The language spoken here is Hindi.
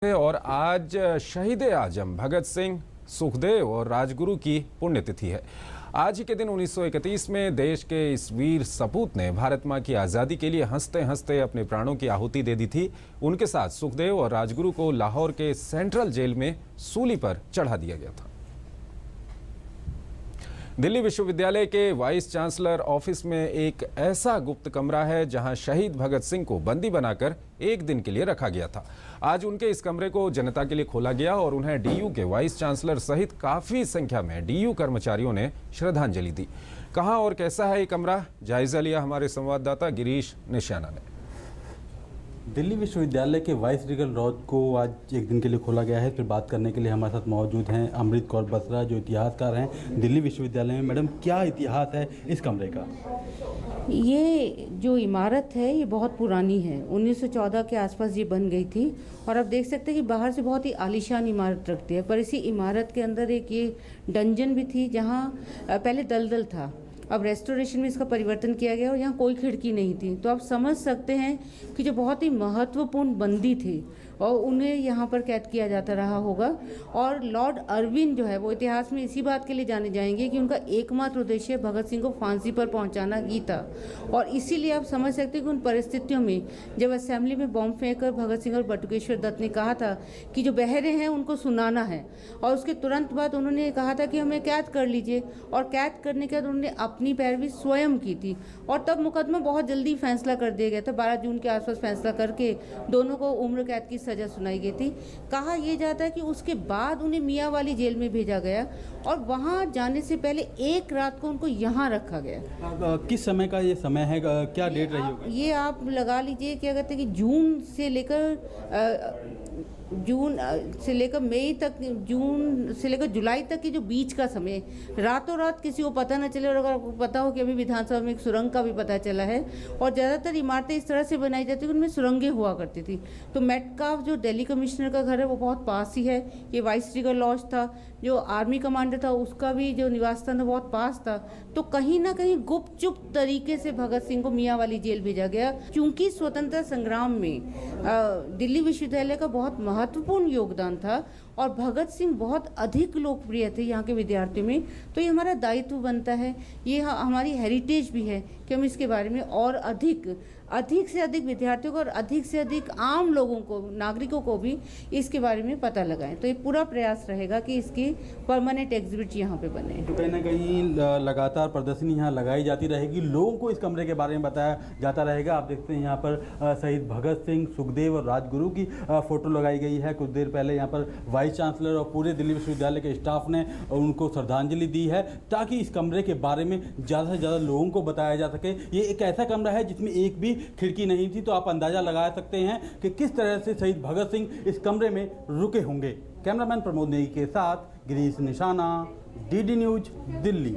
और आज शहीद आजम भगत सिंह, सुखदेव और राजगुरु की पुण्यतिथि है। आज ही के दिन 1931 में देश के इस वीर सपूत ने भारत मां की आज़ादी के लिए हंसते हंसते अपने प्राणों की आहुति दे दी थी। उनके साथ सुखदेव और राजगुरु को लाहौर के सेंट्रल जेल में सूली पर चढ़ा दिया गया था। दिल्ली विश्वविद्यालय के वाइस चांसलर ऑफिस में एक ऐसा गुप्त कमरा है जहां शहीद भगत सिंह को बंदी बनाकर एक दिन के लिए रखा गया था। आज उनके इस कमरे को जनता के लिए खोला गया और उन्हें डीयू के वाइस चांसलर सहित काफी संख्या में डीयू कर्मचारियों ने श्रद्धांजलि दी। कहां और कैसा है ये कमरा, जायजा लिया हमारे संवाददाता गिरीश निशाना ने। दिल्ली विश्वविद्यालय के वाइस रीगल लॉज को आज एक दिन के लिए खोला गया है। फिर बात करने के लिए हमारे साथ मौजूद हैं अमृत कौर बसरा, जो इतिहासकार हैं दिल्ली विश्वविद्यालय में। मैडम, क्या इतिहास है इस कमरे का? ये जो इमारत है ये बहुत पुरानी है, 1914 के आसपास ये बन गई थी और आप देख सकते हैं कि बाहर से बहुत ही आलीशान इमारत रखती है। पर इसी इमारत के अंदर एक ये डंजन भी थी जहाँ पहले दलदल था। अब रेस्टोरेशन में इसका परिवर्तन किया गया और यहाँ कोई खिड़की नहीं थी। तो आप समझ सकते हैं कि जो बहुत ही महत्वपूर्ण बंदी थे और उन्हें यहाँ पर कैद किया जाता रहा होगा। और लॉर्ड अर्विन जो है वो इतिहास में इसी बात के लिए जाने जाएंगे कि उनका एकमात्र उद्देश्य भगत सिंह को फांसी पर पहुँचाना ही था। और इसीलिए आप समझ सकते हैं कि उन परिस्थितियों में जब असेंबली में बॉम्ब फेंककर भगत सिंह और बटुकेश्वर दत्त ने कहा था कि जो बहरे हैं उनको सुनाना है, और उसके तुरंत बाद उन्होंने कहा था कि हमें कैद कर लीजिए, और कैद करने के बाद उन्होंने अपनी पैरवी स्वयं की थी। और तब मुकदमा बहुत जल्दी फैसला कर दिया गया था, 12 जून के आसपास फैसला करके दोनों को उम्र कैद की सजा सुनाई गई थी। कहा यह जाता है कि उसके बाद उन्हें मियाँ वाली जेल में भेजा गया और वहाँ जाने से पहले एक रात को उनको यहाँ रखा गया। किस समय का ये समय है, क्या डेट रही होगी? ये आप लगा लीजिए क्या कहते हैं कि जून से लेकर मई तक, जून से लेकर जुलाई तक की जो बीच का समय, रातों रात किसी को पता न चले। और अगर आपको पता हो कि अभी विधानसभा में एक सुरंग का भी पता चला है, और ज़्यादातर इमारतें इस तरह से बनाई जाती थी उनमें सुरंगें हुआ करती थी। तो मेटकाफ जो दिल्ली कमिश्नर का घर है वो बहुत पास ही है। ये वाइस रीगल लॉज था, जो आर्मी कमांडर था उसका भी जो निवास स्थान था बहुत पास था। तो कहीं ना कहीं गुपचुप तरीके से भगत सिंह को मियाँ वाली जेल भेजा गया। क्योंकि स्वतंत्रता संग्राम में दिल्ली विश्वविद्यालय का बहुत महत्वपूर्ण योगदान था और भगत सिंह बहुत अधिक लोकप्रिय थे यहाँ के विद्यार्थियों में। तो ये हमारा दायित्व बनता है, ये हमारी हेरिटेज भी है कि हम इसके बारे में और अधिक से अधिक विद्यार्थियों को और अधिक से अधिक आम लोगों को, नागरिकों को भी इसके बारे में पता लगाएं। तो ये पूरा प्रयास रहेगा कि इसकी परमानेंट एग्जिबिट यहाँ पे बने। तो कहीं ना कहीं लगातार प्रदर्शनी यहाँ लगाई जाती रहेगी, लोगों को इस कमरे के बारे में बताया जाता रहेगा। आप देखते हैं यहाँ पर शहीद भगत सिंह, सुखदेव और राजगुरु की फोटो लगाई गई है। कुछ देर पहले यहाँ पर वाइस चांसलर और पूरे दिल्ली विश्वविद्यालय के स्टाफ ने उनको श्रद्धांजलि दी है, ताकि इस कमरे के बारे में ज़्यादा से ज़्यादा लोगों को बताया जा सके। ये एक ऐसा कमरा है जिसमें एक भी खिड़की नहीं थी, तो आप अंदाजा लगा सकते हैं कि किस तरह से शहीद भगत सिंह इस कमरे में रुके होंगे। कैमरामैन प्रमोद नेगी के साथ गिरीश निशाना, डीडी न्यूज, दिल्ली।